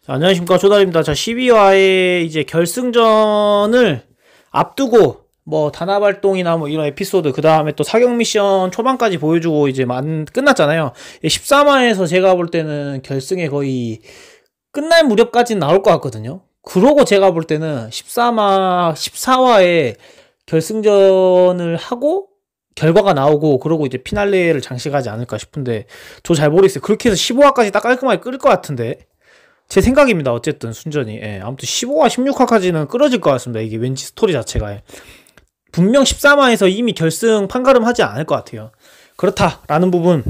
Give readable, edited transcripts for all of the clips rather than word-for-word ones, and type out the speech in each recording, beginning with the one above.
안녕하십니까, 조달입니다. 자, 12화의 이제 결승전을 앞두고 뭐 단합 활동이나 뭐 이런 에피소드, 그 다음에 또 사격 미션 초반까지 보여주고 이제 끝났잖아요. 13화에서 제가 볼 때는 결승에 거의 끝날 무렵까지는 나올 것 같거든요. 그러고 제가 볼 때는 14화에 결승전을 하고 결과가 나오고 그러고 이제 피날레를 장식하지 않을까 싶은데, 저 잘 모르겠어요. 그렇게 해서 15화까지 딱 깔끔하게 끌 것 같은데, 제 생각입니다. 어쨌든 순전히. 아무튼 15화 16화까지는 끌어질 것 같습니다. 이게 왠지 스토리 자체가. 분명 13화에서 이미 결승 판가름 하지 않을 것 같아요. 그렇다라는 부분.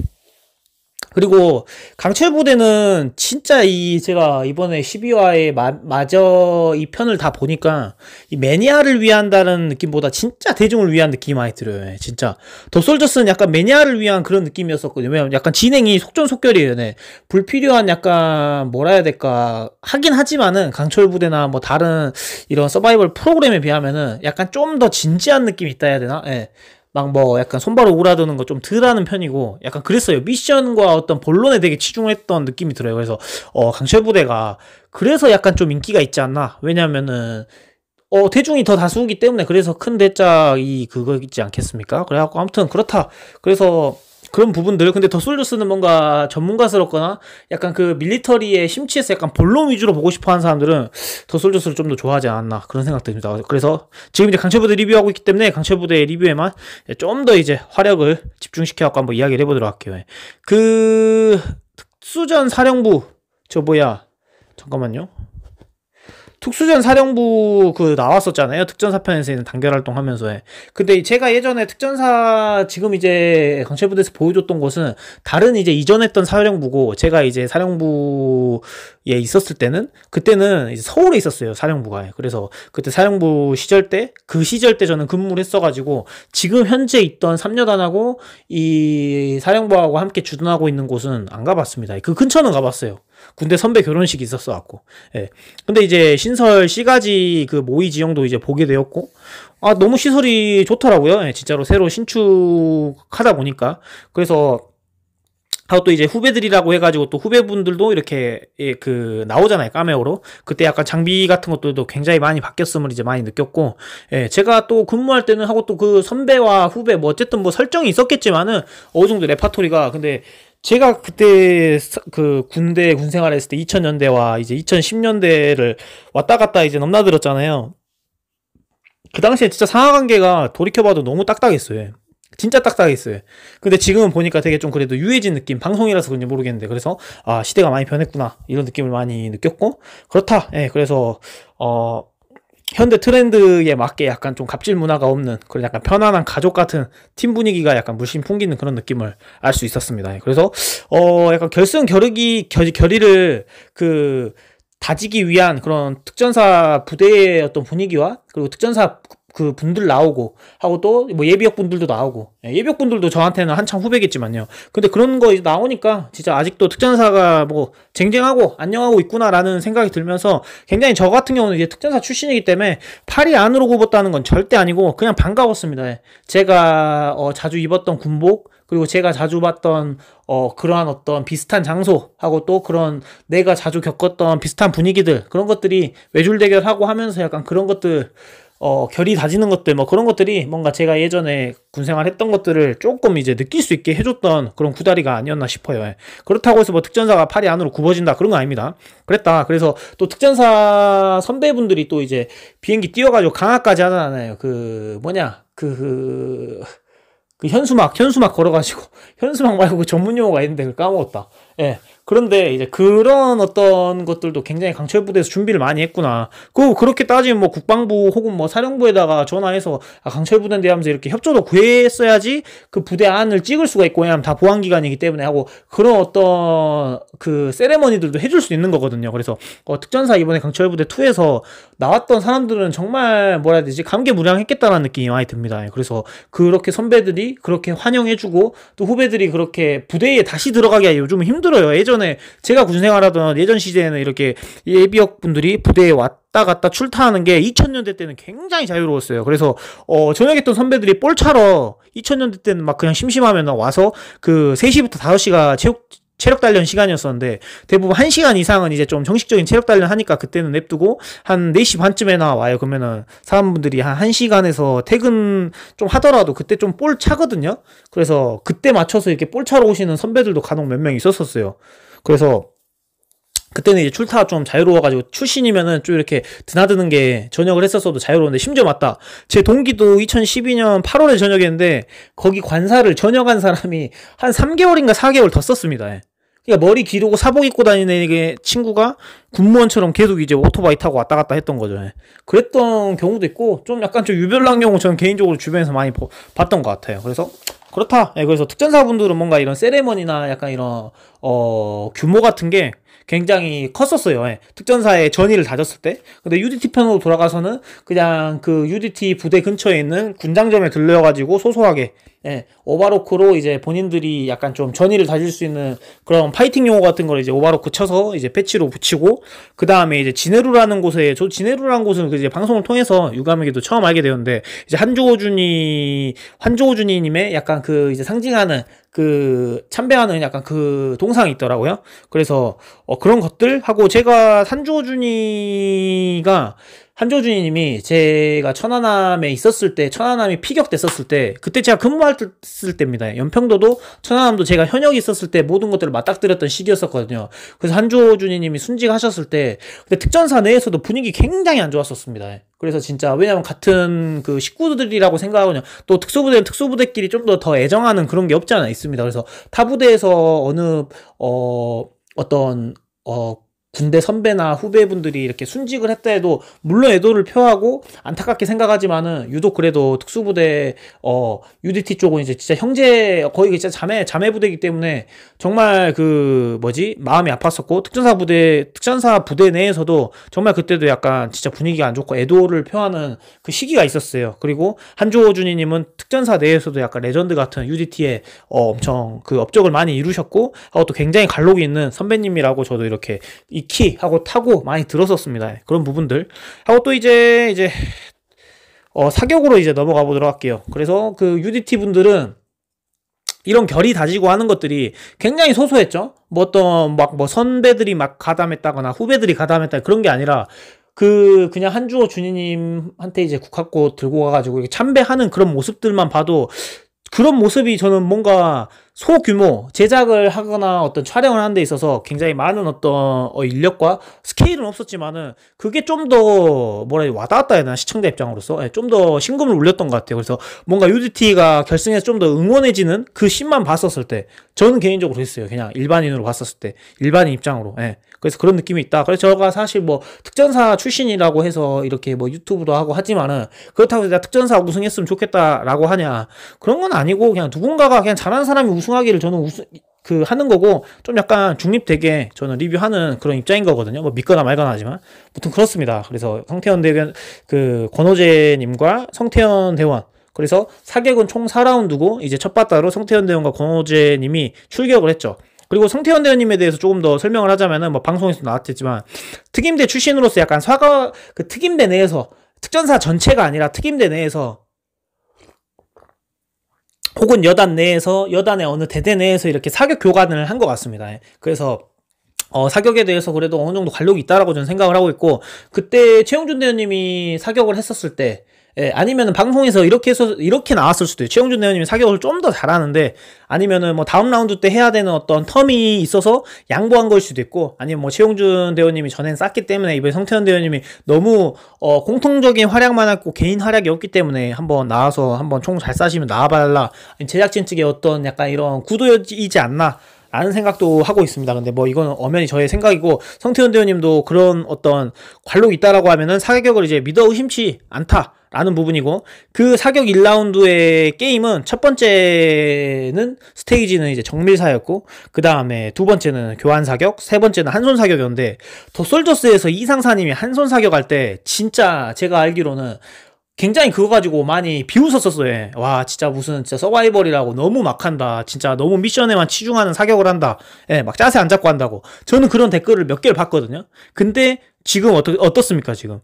그리고 강철 부대는 진짜 제가 이번에 12화에 마저 이 편을 다 보니까 이 매니아를 위한다는 느낌보다 진짜 대중을 위한 느낌이 많이 들어요. 진짜 더 솔저스는 약간 매니아를 위한 그런 느낌이었었거든요. 왜냐면 약간 진행이 속전속결이에요. 네. 불필요한 약간 뭐라 해야 될까 하긴 하지만은 강철 부대나 뭐 다른 이런 서바이벌 프로그램에 비하면은 약간 좀 더 진지한 느낌이 있다 해야 되나? 예. 막 뭐 약간 손바로 오라드는 거 좀 덜 하는 편이고 약간 그랬어요. 미션과 어떤 본론에 되게 치중했던 느낌이 들어요. 그래서 강철 부대가 그래서 약간 좀 인기가 있지 않나. 왜냐면은 대중이 더 다수이기 때문에. 그래서 큰 대작이 그거 있지 않겠습니까? 그래갖고 아무튼 그렇다. 그래서 그런 부분들. 근데 더 솔저스는 뭔가 전문가스럽거나 약간 그 밀리터리에 심취해서 약간 본론 위주로 보고 싶어 하는 사람들은 더 솔저스를 좀 더 좋아하지 않았나 그런 생각 듭니다. 그래서 지금 이제 강철부대 리뷰하고 있기 때문에 강철부대 리뷰에만 좀 더 이제 화력을 집중시켜갖고 한번 이야기를 해보도록 할게요. 그 특수전 사령부 잠깐만요. 특수전 사령부 나왔었잖아요. 특전사편에서 단결 활동하면서. 근데 제가 예전에 특전사 지금 이제 강철부대에서 보여줬던 곳은 다른 이제 이전했던 사령부고, 제가 이제 사령부에 있었을 때는 그때는 이제 서울에 있었어요. 사령부가. 그래서 그때 사령부 시절 때 저는 근무를 했어가지고 지금 현재 있던 3여단하고 이 사령부하고 함께 주둔하고 있는 곳은 안 가봤습니다. 그 근처는 가봤어요. 군대 선배 결혼식이 있었어갖고. 근데 이제 신설 C가지 그 모의 지형도 이제 보게 되었고, 너무 시설이 좋더라고요. 진짜로 새로 신축하다 보니까. 그래서 하고 또 이제 후배들이라고 해가지고 또 후배분들도 이렇게 나오잖아요, 카메오로. 그때 약간 장비 같은 것들도 굉장히 많이 바뀌었음을 이제 많이 느꼈고, 제가 또 근무할 때는 하고 또 그 선배와 후배 뭐 어쨌든 뭐 설정이 있었겠지만은 어느 정도 레파토리가, 근데 제가 그때 군 생활했을 때 2000년대와 이제 2010년대를 왔다 갔다 이제 넘나들었잖아요. 그 당시에 진짜 상하관계가 돌이켜봐도 너무 딱딱했어요. 진짜 딱딱했어요. 근데 지금은 보니까 되게 좀 그래도 유해진 느낌, 방송이라서 그런지 모르겠는데, 그래서 시대가 많이 변했구나 이런 느낌을 많이 느꼈고, 그렇다. 그래서 현대 트렌드에 맞게 약간 좀 갑질 문화가 없는 그런 약간 편안한 가족 같은 팀 분위기가 약간 물씬 풍기는 그런 느낌을 알 수 있었습니다. 그래서 약간 결승 결의를 다지기 위한 그런 특전사 부대의 어떤 분위기와, 그리고 특전사 그 분들 나오고 하고 또 뭐 예비역 분들도 나오고, 예비역 분들도 저한테는 한창 후배겠지만요. 근데 그런 거 나오니까 진짜 아직도 특전사가 뭐 쟁쟁하고 안녕하고 있구나라는 생각이 들면서, 굉장히 저 같은 경우는 이제 특전사 출신이기 때문에 팔이 안으로 굽었다는 건 절대 아니고 그냥 반가웠습니다. 제가 자주 입었던 군복, 그리고 제가 자주 봤던 그러한 어떤 비슷한 장소하고 또 그런 내가 자주 겪었던 비슷한 분위기들, 그런 것들이 외줄 대결하고 하면서 약간 그런 것들 결이 다지는 것들, 뭐 그런 것들이 뭔가 제가 예전에 군생활 했던 것들을 조금 이제 느낄 수 있게 해줬던 그런 구다리가 아니었나 싶어요. 그렇다고 해서 뭐 특전사가 팔이 안으로 굽어진다 그런 거 아닙니다. 그래서 또 특전사 선배분들이 또 이제 비행기 띄워가지고 강화까지 하잖아요. 현수막 걸어가지고, 현수막 말고 그 전문 용어가 있는데 그걸 까먹었다. 그런데 이제 그런 어떤 것들도 굉장히 강철부대에서 준비를 많이 했구나. 그렇게 따지면 뭐 국방부 혹은 뭐 사령부에다가 전화해서 강철부대인데 하면서 이렇게 협조도 구했어야지 그 부대 안을 찍을 수가 있고, 왜냐면 다 보안기관이기 때문에 하고, 그런 어떤 그 세레머니들도 해줄 수 있는 거거든요. 그래서 특전사 이번에 강철부대 2에서 나왔던 사람들은 정말 뭐라 해야 되지, 감개무량했겠다라는 느낌이 많이 듭니다. 그래서 그렇게 선배들이 그렇게 환영해주고 또 후배들이 그렇게 부대에 다시 들어가기가 요즘은 힘들어요. 예전에 제가 군생활하던 예전 시대에는 이렇게 예비역 분들이 부대에 왔다 갔다 출타하는 게 2000년대 때는 굉장히 자유로웠어요. 그래서 전역했던 선배들이 볼 차러 2000년대 때는 막 그냥 심심하면 와서 그 3시부터 5시가 체육 체력 단련 시간이었었는데 대부분 1시간 이상은 이제 좀 정식적인 체력 단련 하니까 그때는 냅두고 한 4시 반쯤에 나와요. 그러면은 사람분들이 한 1시간에서 퇴근 좀 하더라도 그때 좀 볼 차거든요. 그래서 그때 맞춰서 이렇게 볼 차러 오시는 선배들도 간혹 몇 명 있었었어요. 그래서 그때는 이제 출타가 좀 자유로워가지고 출신이면은 좀 이렇게 드나드는 게 전역을 했었어도 자유로운데 심지어 맞다. 제 동기도 2012년 8월에 전역했는데 거기 관사를 전역한 사람이 한 3개월인가 4개월 더 썼습니다. 예. 그러니까 머리 기르고 사복 입고 다니는 친구가 군무원처럼 계속 이제 오토바이 타고 왔다 갔다 했던 거죠. 예. 그랬던 경우도 있고 좀 약간 좀 유별난 경우 저는 개인적으로 주변에서 많이 봤던 것 같아요. 그래서 그렇다. 예, 그래서 특전사분들은 뭔가 이런 세레머니나 약간 이런 규모 같은 게 굉장히 컸었어요. 예. 특전사의 전의를 다졌을 때. 근데 UDT 편으로 돌아가서는 그냥 그 UDT 부대 근처에 있는 군장점에 들려가지고 소소하게 오바로크로 이제 본인들이 약간 좀 전의를 다질 수 있는 그런 파이팅 용어 같은 걸 이제 오바로크 쳐서 이제 패치로 붙이고, 그 다음에 이제 지네루라는 곳에, 저 지네루라는 곳은 이제 방송을 통해서 유감에게도 처음 알게 되었는데, 이제 환조호준이님의 약간 그 이제 상징하는 그 참배하는 약간 그 동상이 있더라고요. 그래서 그런 것들 하고, 제가 한조준이님이 제가 천안함에 있었을 때, 천안함이 피격됐었을 때, 그때 제가 근무했을 때입니다. 연평도도 천안함도 제가 현역이 있었을 때 모든 것들을 맞닥뜨렸던 시기였었거든요. 그래서 한조준이님이 순직하셨을 때, 근데 특전사 내에서도 분위기 굉장히 안 좋았었습니다. 그래서 진짜, 왜냐면 같은 그 식구들이라고 생각하거든요. 또 특수부대는 특수부대끼리 좀 더 애정하는 그런 게 없지 않아 있습니다. 그래서 타 부대에서 군대 선배나 후배분들이 이렇게 순직을 했다 해도 물론 애도를 표하고 안타깝게 생각하지만은 유독 그래도 특수부대 UDT 쪽은 이제 진짜 형제, 거의 진짜 자매 부대이기 때문에 정말 마음이 아팠었고, 특전사 부대 내에서도 정말 그때도 약간 진짜 분위기가 안 좋고 애도를 표하는 그 시기가 있었어요. 그리고 한조준이님은 특전사 내에서도 약간 레전드 같은 UDT에 엄청 그 업적을 많이 이루셨고, 하고 또 굉장히 갈록이 있는 선배님이라고 저도 이렇게 하고 타고 많이 들었었습니다. 그런 부분들 하고, 또 이제 사격으로 이제 넘어가 보도록 할게요. 그래서 그 UDT 분들은 이런 결이 다지고 하는 것들이 굉장히 소소했죠. 선배들이 막 가담했다거나 후배들이 가담했다 그런 게 아니라 그냥 한주호 준이님한테 이제 국학고 들고 가가지고 이렇게 참배하는 그런 모습들만 봐도, 그런 모습이 저는 뭔가 소규모 제작을 하거나 어떤 촬영을 하는 데 있어서 굉장히 많은 어떤 인력과 스케일은 없었지만은 그게 좀 더 와닿았다 해야 되나, 시청자 입장으로서 좀 더 심금을 울렸던 것 같아요. 그래서 뭔가 UDT가 결승에서 좀 더 응원해지는 그 씬만 봤었을 때, 저는 개인적으로 그랬어요. 그냥 일반인으로 봤었을 때, 일반인 입장으로. 그래서 그런 느낌이 있다. 그래서 제가 사실 특전사 출신이라고 해서 이렇게 유튜브도 하고 하지만은, 그렇다고 내가 특전사 우승했으면 좋겠다라고 하냐, 그런 건 아니고, 그냥 누군가가 그냥 잘하는 사람이 우승하기를 저는 하는 거고, 좀 약간 중립되게 저는 리뷰하는 그런 입장인 거거든요. 믿거나 말거나 하지만. 아무튼 그렇습니다. 그래서 성태현 대원, 권호재님과 성태현 대원. 그래서 사격은 총 4라운드고, 이제 첫 바다로 성태현 대원과 권호재님이 출격을 했죠. 그리고 성태현 대원님에 대해서 조금 더 설명을 하자면은, 방송에서 나왔겠지만, 특임대 출신으로서 약간 특임대 내에서, 특전사 전체가 아니라 특임대 내에서, 혹은 여단의 어느 대대 내에서 이렇게 사격 교관을 한 것 같습니다. 그래서 사격에 대해서 그래도 어느 정도 관록이 있다라고 저는 생각을 하고 있고, 그때 최용준 대원님이 사격을 했었을 때, 아니면은 방송에서 이렇게 나왔을 수도 있어요. 최용준 대원님이 사격을 좀 더 잘하는데, 아니면은 다음 라운드 때 해야 되는 어떤 텀이 있어서 양보한 걸 수도 있고, 아니면 최용준 대원님이 전엔 쌌기 때문에 이번에 성태현 대원님이 너무 공통적인 활약만 했고 개인 활약이 없기 때문에 한번 나와서 한번 총 잘 쏴시면 나와달라, 제작진 측의 어떤 약간 이런 구도이지 않나 라는 생각도 하고 있습니다. 근데 이거는 엄연히 저의 생각이고, 성태현 대원님도 그런 어떤 관록이 있다라고 하면은 사격을 이제 믿어 의심치 않다 라는 부분이고, 그 사격 1라운드의 게임은 첫 번째는 스테이지는 이제 정밀사였고, 그 다음에 두 번째는 교환사격, 세 번째는 한손사격이었는데, 더솔저스에서 이상사님이 한손사격할 때 진짜 제가 알기로는 굉장히 그거 가지고 많이 비웃었었어요. 와, 진짜 무슨 진짜 서바이벌이라고 너무 막 한다. 진짜 너무 미션에만 치중하는 사격을 한다. 막 자세 안 잡고 한다고. 저는 그런 댓글을 몇 개를 봤거든요. 근데 지금 어떻습니까, 지금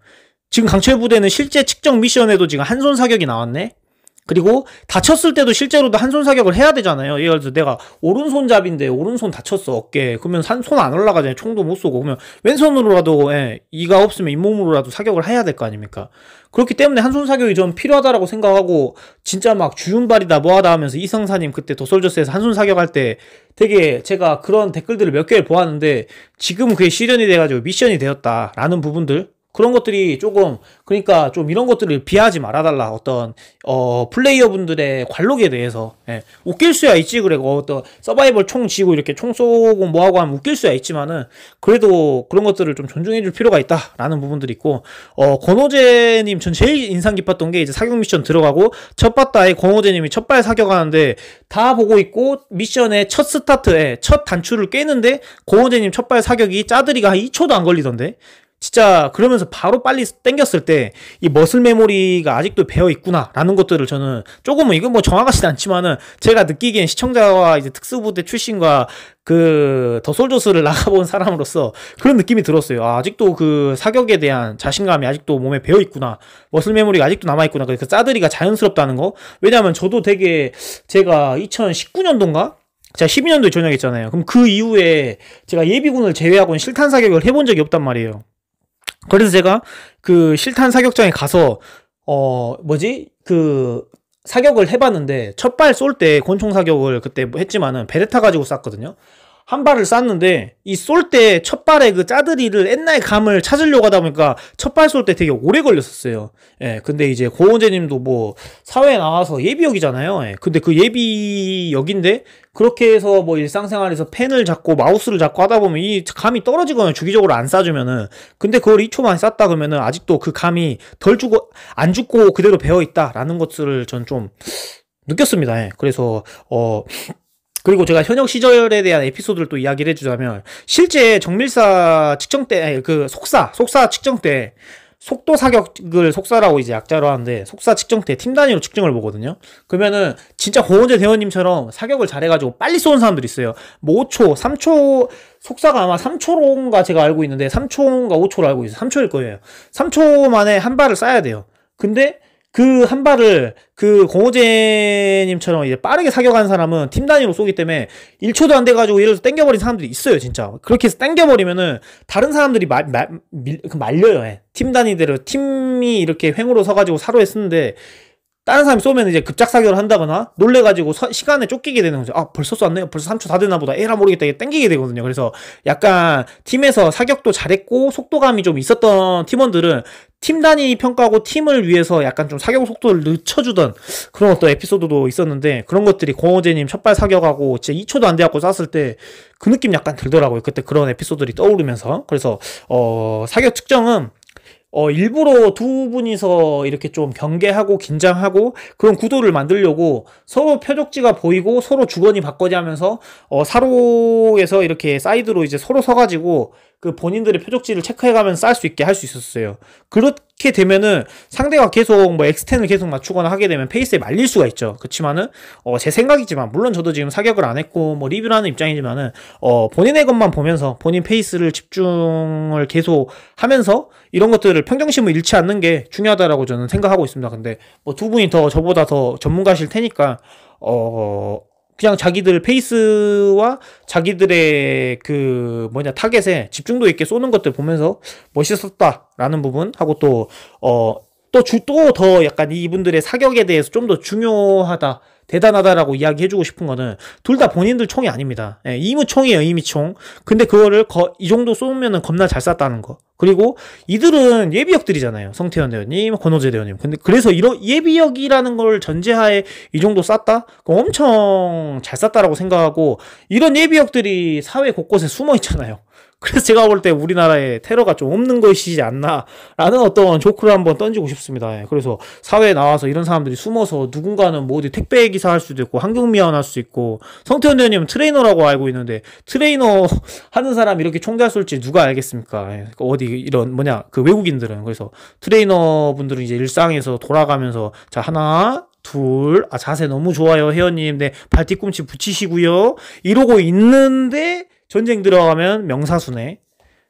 강철부대는 실제 측정 미션에도 지금 한손 사격이 나왔네? 그리고 다쳤을 때도 실제로도 한 손 사격을 해야 되잖아요. 예를 들어서 내가 오른손잡인데 오른손 다쳤어, 어깨. 그러면 손 안 올라가잖아요. 총도 못 쏘고. 그러면 왼손으로라도, 이가 없으면 잇몸으로라도 사격을 해야 될 거 아닙니까? 그렇기 때문에 한 손 사격이 좀 필요하다라고 생각하고, 진짜 막 주윤발이다 뭐하다 하면서 이성사님 그때 더솔저스에서 한 손 사격할 때 되게 제가 그런 댓글들을 몇 개를 보았는데, 지금은 그게 실현이 돼가지고 미션이 되었다라는 부분들, 그런 것들이 조금, 그러니까 좀 이런 것들을 비하지 말아달라. 어떤 플레이어 분들의 관록에 대해서. 웃길 수야 있지. 그래 어떤 서바이벌 총 쥐고 이렇게 총 쏘고 뭐하고 하면 웃길 수야 있지만은, 그래도 그런 것들을 좀 존중해줄 필요가 있다라는 부분들이 있고, 권호재님 전 제일 인상 깊었던 게, 이제 사격 미션 들어가고 첫 바다에 권호재님이 첫발 사격하는데 다 보고 있고, 미션의 첫 스타트에 첫 단추를 깨는데 권호재님 첫발 사격이 짜드리가 한 2초도 안 걸리던데, 진짜 그러면서 바로 빨리 땡겼을 때 이 머슬 메모리가 아직도 배어 있구나 라는 것들을 저는 조금은, 이건 뭐 정확하진 않지만은 제가 느끼기엔 시청자와 이제 특수부대 출신과 그 더솔저스를 나가본 사람으로서 그런 느낌이 들었어요. 아직도 그 사격에 대한 자신감이 아직도 몸에 배어 있구나, 머슬 메모리가 아직도 남아 있구나, 그 짜드리가 자연스럽다는 거. 왜냐하면 저도 되게, 제가 2019년도인가 제가 12년도에 전역했잖아요. 그럼 그 이후에 제가 예비군을 제외하고는 실탄 사격을 해본 적이 없단 말이에요. 그래서 제가 그 실탄 사격장에 가서 사격을 해봤는데, 첫 발 쏠 때 권총 사격을 그때 했지만은 베레타 가지고 쐈거든요. 한 발을 쐈는데 이 쏠 때 첫 발에 그 짜드리를 옛날 감을 찾으려고 하다 보니까 첫 발 쏠 때 되게 오래 걸렸었어요. 근데 이제 고은재님도 뭐 사회에 나와서 예비역이잖아요. 근데 그 예비역인데 그렇게 해서 뭐 일상생활에서 펜을 잡고 마우스를 잡고 하다 보면 이 감이 떨어지거나 주기적으로 안 쏴주면은, 근데 그걸 2초 만에 쐈다 그러면은 아직도 그 감이 안 죽고 그대로 배어 있다라는 것들을 전 좀 느꼈습니다. 그래서 그리고 제가 현역 시절에 대한 에피소드를 또 이야기를 해주자면, 실제 정밀사 측정 때, 속사 측정 때, 속도 사격을 속사라고 이제 약자로 하는데, 속사 측정 때 팀 단위로 측정을 보거든요. 그러면은 진짜 고은재 대원님처럼 사격을 잘해가지고 빨리 쏘는 사람들이 있어요. 뭐 5초, 3초, 속사가 아마 3초인가 제가 알고 있는데 3초인가 5초로 알고 있어요. 3초일 거예요. 3초 만에 한 발을 쏴야 돼요. 근데 그 한 발을 그 공호재님처럼 이제 빠르게 사격하는 사람은 팀 단위로 쏘기 때문에 1초도 안 돼가지고 예를 들어서 땡겨버린 사람들이 있어요, 진짜. 그렇게 해서 땡겨버리면은 다른 사람들이 말려요. 팀 단위대로 팀이 이렇게 횡으로 서가지고 사로에 쓰는데, 다른 사람이 쏘면 이제 급작 사격을 한다거나 놀래가지고 시간에 쫓기게 되는 거죠. 아, 벌써 쐈네요. 벌써 3초 다 됐나 보다. 에라 모르겠다. 이게 땡기게 되거든요. 그래서 약간 팀에서 사격도 잘했고 속도감이 좀 있었던 팀원들은 팀 단위 평가하고 팀을 위해서 약간 좀 사격 속도를 늦춰주던 그런 어떤 에피소드도 있었는데, 그런 것들이 공호재님 첫발 사격하고 진짜 2초도 안 돼갖고 쐈을 때 그 느낌 약간 들더라고요. 그때 그런 에피소드들이 떠오르면서. 그래서 사격 측정은 일부러 두 분이서 이렇게 좀 경계하고 긴장하고 그런 구도를 만들려고 서로 표적지가 보이고 서로 주거니 받거니 하면서 사로에서 이렇게 사이드로 이제 서로 서가지고 그 본인들의 표적지를 체크해가면서 쌀 수 있게 할 수 있었어요. 그렇게 되면은 상대가 계속 뭐 엑스텐을 계속 맞추거나 하게 되면 페이스에 말릴 수가 있죠. 그렇지만은 제 생각이지만, 물론 저도 지금 사격을 안 했고 뭐 리뷰를 하는 입장이지만은 본인의 것만 보면서 본인 페이스를 집중을 계속 하면서 이런 것들을 평정심을 잃지 않는 게 중요하다라고 저는 생각하고 있습니다. 근데 뭐 두 분이 저보다 더 전문가실 테니까 그냥 자기들 페이스와 자기들의 타겟에 집중도 있게 쏘는 것들 보면서 멋있었다라는 부분 하고, 또 더 약간 이분들의 사격에 대해서 좀 더 중요하다, 대단하다라고 이야기해주고 싶은 거는, 둘 다 본인들 총이 아닙니다. 이무총이에요, 이미총. 근데 그거를 이 정도 쏘면은 겁나 잘 쐈다는 거. 그리고 이들은 예비역들이잖아요. 성태현 대원님, 권호재 대원님. 근데 그래서 이런 예비역이라는 걸 전제하에 이 정도 쐈다? 그럼 엄청 잘 쐈다라고 생각하고, 이런 예비역들이 사회 곳곳에 숨어 있잖아요. 그래서 제가 볼 때 우리나라에 테러가 좀 없는 것이지 않나 라는 어떤 조크를 한번 던지고 싶습니다. 그래서 사회에 나와서 이런 사람들이 숨어서, 누군가는 뭐 어디 택배 기사 할 수도 있고 환경미화원 할 수 있고, 성태현 대원님은 트레이너라고 알고 있는데 트레이너 하는 사람 이렇게 총 잘 쏠지 누가 알겠습니까? 어디 이런 외국인들은. 그래서 트레이너 분들은 이제 일상에서 돌아가면서 자, 하나 둘, 자세 너무 좋아요 회원님, 네, 발 뒤꿈치 붙이시고요 이러고 있는데 전쟁 들어가면 명사수네.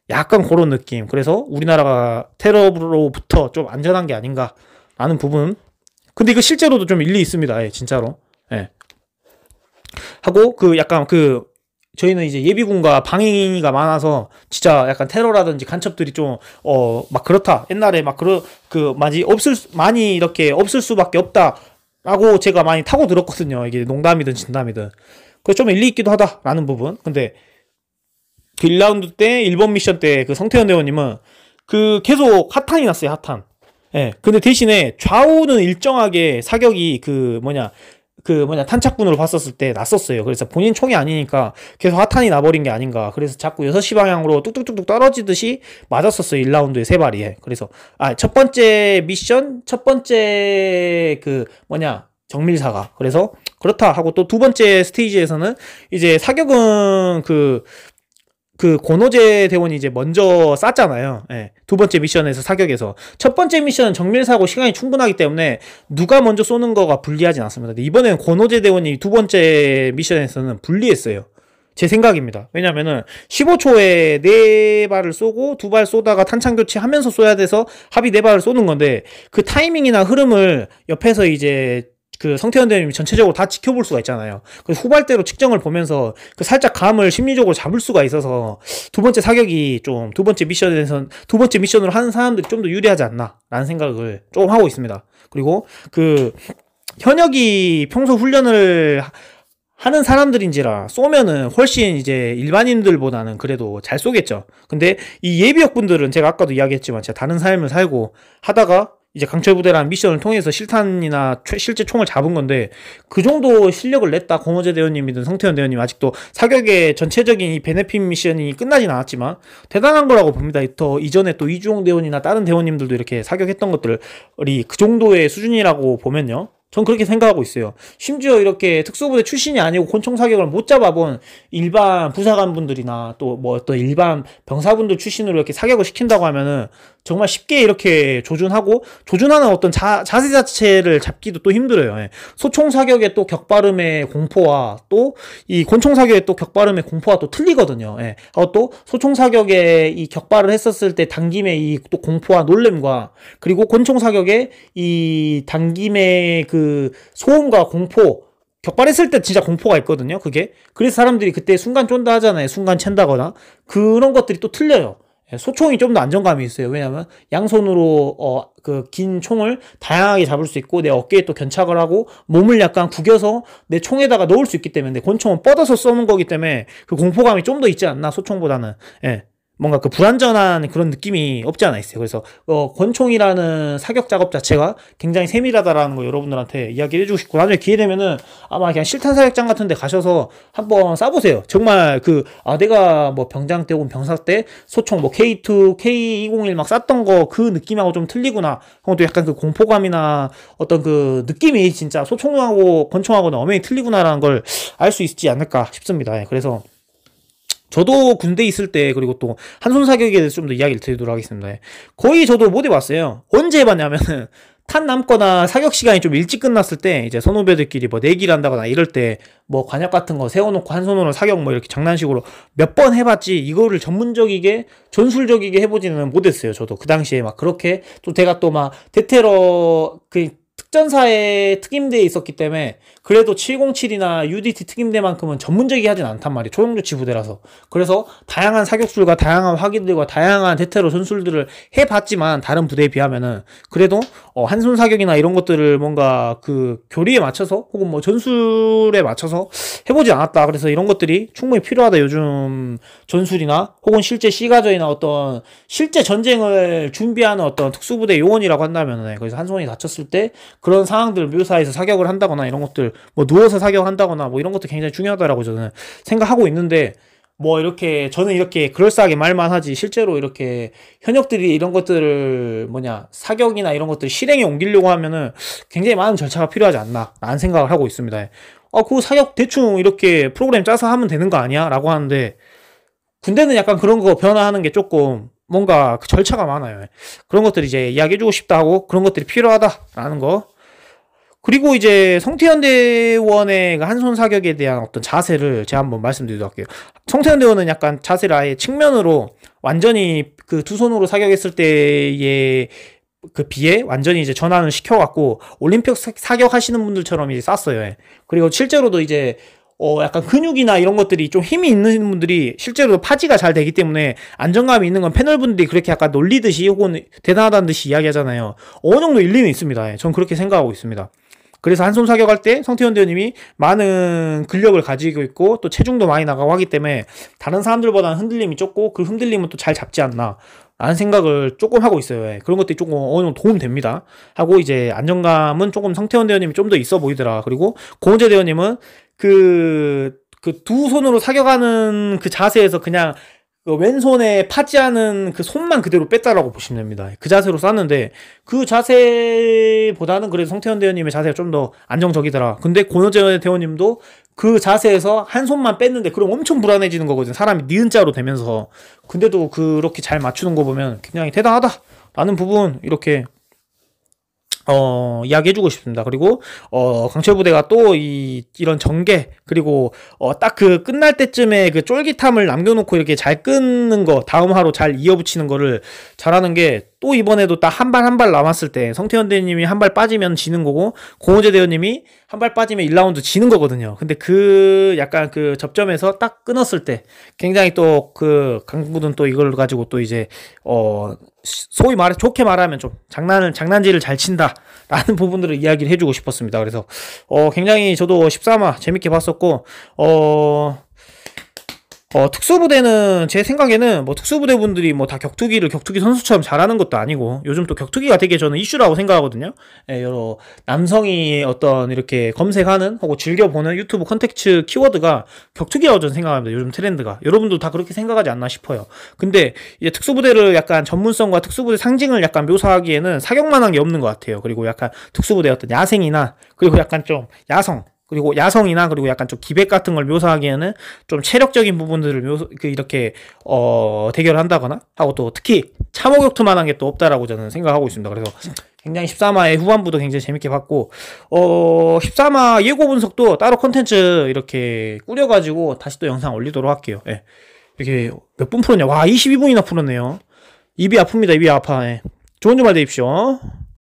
약간 그런 느낌. 그래서 우리나라가 테러로부터 좀 안전한 게 아닌가라는 부분, 근데 이거 실제로도 좀 일리 있습니다. 예, 진짜로. 예. 하고 그 약간 그 저희는 이제 예비군과 방위가 많아서 진짜 약간 테러라든지 간첩들이 좀 막 그렇다. 옛날에 막 많이 이렇게 없을 수밖에 없다라고 제가 많이 타고 들었거든요. 이게 농담이든 진담이든. 그래서 좀 일리 있기도 하다라는 부분. 근데 그 1라운드 때 1번 미션 때 그 성태현 대원님은 그 계속 핫한이 났어요. 핫한. 예. 근데 대신에 좌우는 일정하게 사격이 탄착군으로 봤었을 때 났었어요. 그래서 본인 총이 아니니까 계속 핫한이 나버린 게 아닌가. 그래서 자꾸 6시 방향으로 뚝뚝뚝뚝 떨어지듯이 맞았었어요. 1라운드에 3발이. 그래서 첫 번째 미션, 첫 번째 정밀사가. 그래서 그렇다 하고 또 두 번째 스테이지에서는 이제 사격은 그 권호재 대원이 이제 먼저 쐈잖아요. 예. 두 번째 미션에서 사격에서. 첫 번째 미션은 정밀사고 시간이 충분하기 때문에 누가 먼저 쏘는 거가 불리하진 않습니다. 근데 이번에는 권호재 대원이 두 번째 미션에서는 불리했어요. 제 생각입니다. 왜냐면은 15초에 4발을 쏘고 2발 쏘다가 탄창 교체하면서 쏘야 돼서 합의 4발을 쏘는 건데 그 타이밍이나 흐름을 옆에서 이제 그 성태현 대원님이 전체적으로 다 지켜볼 수가 있잖아요. 그래서 후발대로 측정을 보면서 그 살짝 감을 심리적으로 잡을 수가 있어서 두 번째 사격이 좀 두 번째 미션으로 하는 사람들이 좀 더 유리하지 않나 라는 생각을 조금 하고 있습니다. 그리고 그 현역이 평소 훈련을 하는 사람들인지라 쏘면은 훨씬 이제 일반인들보다는 그래도 잘 쏘겠죠. 근데 이 예비역분들은 제가 아까도 이야기했지만 진짜 다른 삶을 살고 하다가 이제 강철부대라는 미션을 통해서 실탄이나 실제 총을 잡은 건데 그 정도 실력을 냈다. 권호재 대원님이든 성태현 대원님 아직도 사격의 전체적인 이 베네핏 미션이 끝나진 않았지만 대단한 거라고 봅니다. 더 이전에 또 이주홍 대원이나 다른 대원님들도 이렇게 사격했던 것들이 그 정도의 수준이라고 보면요. 전 그렇게 생각하고 있어요. 심지어 이렇게 특수부대 출신이 아니고 권총 사격을 못 잡아본 일반 부사관분들이나 또 뭐 어떤 일반 병사분들 출신으로 이렇게 사격을 시킨다고 하면은 정말 쉽게 이렇게 조준하는 어떤 자세 자체를 잡기도 또 힘들어요. 예. 소총 사격의 또 격발음의 공포와 또 이 권총 사격의 또 격발음의 공포와 또 틀리거든요. 예. 또 소총 사격의 이 격발을 했었을 때 당김의 이 또 공포와 놀램과 그리고 권총 사격의 이 당김의 그 소음과 공포 격발했을 때 진짜 공포가 있거든요. 그게 그래서 사람들이 그때 순간 쫀다 하잖아요. 순간 챈다거나 그런 것들이 또 틀려요. 소총이 좀 더 안정감이 있어요. 왜냐면 양손으로 그 긴 총을 다양하게 잡을 수 있고 내 어깨에 또 견착을 하고 몸을 약간 구겨서 내 총에다가 넣을 수 있기 때문에 권총은 뻗어서 쏘는 거기 때문에 그 공포감이 좀 더 있지 않나 소총보다는. 예. 뭔가 그 불안전한 그런 느낌이 없지 않아 있어요. 그래서 권총이라는 사격 작업 자체가 굉장히 세밀하다라는 거 여러분들한테 이야기를 해주고 싶고 나중에 기회 되면은 아마 그냥 실탄 사격장 같은 데 가셔서 한번 쏴보세요. 정말 내가 뭐 병장 때 혹은 병사 때 소총 뭐 K2, K201 막 쐈던 거 그 느낌하고 좀 틀리구나. 그것도 약간 그 공포감이나 어떤 그 느낌이 진짜 소총하고 권총하고는 엄연히 틀리구나라는 걸 알 수 있지 않을까 싶습니다. 예, 그래서 저도 군대 있을 때 그리고 또 한손 사격에 대해서 좀 더 이야기를 드리도록 하겠습니다. 거의 저도 못 해봤어요. 언제 해봤냐면은 탄 남거나 사격 시간이 좀 일찍 끝났을 때 이제 선후배들끼리 뭐 내기를 한다거나 이럴 때 뭐 관약 같은 거 세워놓고 한 손으로 사격 뭐 이렇게 장난식으로 몇 번 해봤지 이거를 전문적이게 전술적이게 해보지는 못했어요. 저도 그 당시에 막 그렇게 또 제가 또 막 대테러 특전사에 특임대에 있었기 때문에 그래도 707이나 UDT 특임대만큼은 전문적이게 하진 않단 말이에요. 초용조치 부대라서. 그래서 다양한 사격술과 다양한 화기들과 다양한 대테러 전술들을 해봤지만 다른 부대에 비하면은 그래도 한손 사격이나 이런 것들을 뭔가 그 교리에 맞춰서 혹은 뭐 전술에 맞춰서 해보지 않았다. 그래서 이런 것들이 충분히 필요하다. 요즘 전술이나 혹은 실제 시가전이나 어떤 실제 전쟁을 준비하는 어떤 특수부대 요원이라고 한다면은 그래서 한 손이 다쳤을 때 그런 상황들 묘사해서 사격을 한다거나 이런 것들 뭐 누워서 사격한다거나 뭐 이런 것도 굉장히 중요하다라고 저는 생각하고 있는데 뭐 이렇게 저는 이렇게 그럴싸하게 말만 하지 실제로 이렇게 현역들이 이런 것들을 사격이나 이런 것들을 실행에 옮기려고 하면은 굉장히 많은 절차가 필요하지 않나 라는 생각을 하고 있습니다. 그 사격 대충 이렇게 프로그램 짜서 하면 되는 거 아니야? 라고 하는데 군대는 약간 그런 거 변화하는 게 조금 뭔가 그 절차가 많아요. 그런 것들 이제 이야기해주고 싶다 하고 그런 것들이 필요하다라는 거. 그리고 이제 성태현 대원의 한손 사격에 대한 어떤 자세를 제가 한번 말씀드리도록 할게요. 성태현 대원은 약간 자세를 아예 측면으로 완전히 그 두 손으로 사격했을 때의 그 비에 완전히 이제 전환을 시켜갖고 올림픽 사격하시는 분들처럼 이제 쐈어요. 예. 그리고 실제로도 이제 약간 근육이나 이런 것들이 좀 힘이 있는 분들이 실제로 파지가 잘 되기 때문에 안정감이 있는 건 패널분들이 그렇게 약간 놀리듯이 혹은 대단하다는 듯이 이야기하잖아요. 어느 정도 일리는 있습니다. 예. 전 그렇게 생각하고 있습니다. 그래서 한손 사격할 때 성태현 대원님이 많은 근력을 가지고 있고 또 체중도 많이 나가고 하기 때문에 다른 사람들보다는 흔들림이 적고 그 흔들림은 또 잘 잡지 않나 라는 생각을 조금 하고 있어요. 예. 그런 것들이 조금 어느 정도 도움 됩니다. 하고 이제 안정감은 조금 성태현 대원님이 좀 더 있어 보이더라. 그리고 고은재 대원님은 그 두 손으로 사격하는 그 자세에서 그냥 그 왼손에 파지하는 그 손만 그대로 뺐다라고 보시면 됩니다. 그 자세로 쐈는데 그 자세보다는 그래도 성태현 대원님의 자세가 좀 더 안정적이더라. 근데 고은재 대원님도 그 자세에서 한 손만 뺐는데 그럼 엄청 불안해지는 거거든요. 사람이 니은 자로 되면서. 근데도 그렇게 잘 맞추는 거 보면 굉장히 대단하다 라는 부분 이렇게 이야기해주고 싶습니다. 그리고, 강철부대가 또 이런 전개, 그리고, 딱 그 끝날 때쯤에 그 쫄깃함을 남겨놓고 이렇게 잘 끊는 거, 다음 화로 잘 이어붙이는 거를 잘하는 게 또 이번에도 딱 한 발 한 발 남았을 때 성태현 대원님이 한 발 빠지면 지는 거고, 고은재 대원님이 한 발 빠지면 1라운드 지는 거거든요. 근데 그 약간 그 접점에서 딱 끊었을 때 굉장히 또 그 강국은 또 이걸 가지고 또 이제, 소위 말해 좋게 말하면 좀 장난질을 잘 친다 라는 부분들을 이야기를 해주고 싶었습니다. 그래서 굉장히 저도 13화 재밌게 봤었고 특수부대는 제 생각에는 뭐 특수부대 분들이 뭐 다 격투기 선수처럼 잘하는 것도 아니고 요즘 또 격투기가 되게 저는 이슈라고 생각하거든요. 예, 여러 남성이 어떤 이렇게 검색하는 혹은 즐겨보는 유튜브 컨텐츠 키워드가 격투기라고 저는 생각합니다. 요즘 트렌드가. 여러분도 다 그렇게 생각하지 않나 싶어요. 근데 이제 특수부대를 약간 전문성과 특수부대 상징을 약간 묘사하기에는 사격만한 게 없는 것 같아요. 그리고 약간 특수부대 어떤 야생이나 그리고 약간 좀 그리고 야성이나 그리고 약간 좀 기백 같은 걸 묘사하기에는 좀 체력적인 부분들을 이렇게 대결을 한다거나 하고 또 특히 참호격투만한 게 또 없다라고 저는 생각하고 있습니다. 그래서 굉장히 13화의 후반부도 굉장히 재밌게 봤고 13화 예고 분석도 따로 컨텐츠 이렇게 꾸려가지고 다시 또 영상 올리도록 할게요. 예. 이렇게 몇 분 풀었냐? 와 22분이나 풀었네요. 입이 아픕니다. 입이 아파. 예. 좋은 주말 되십시오.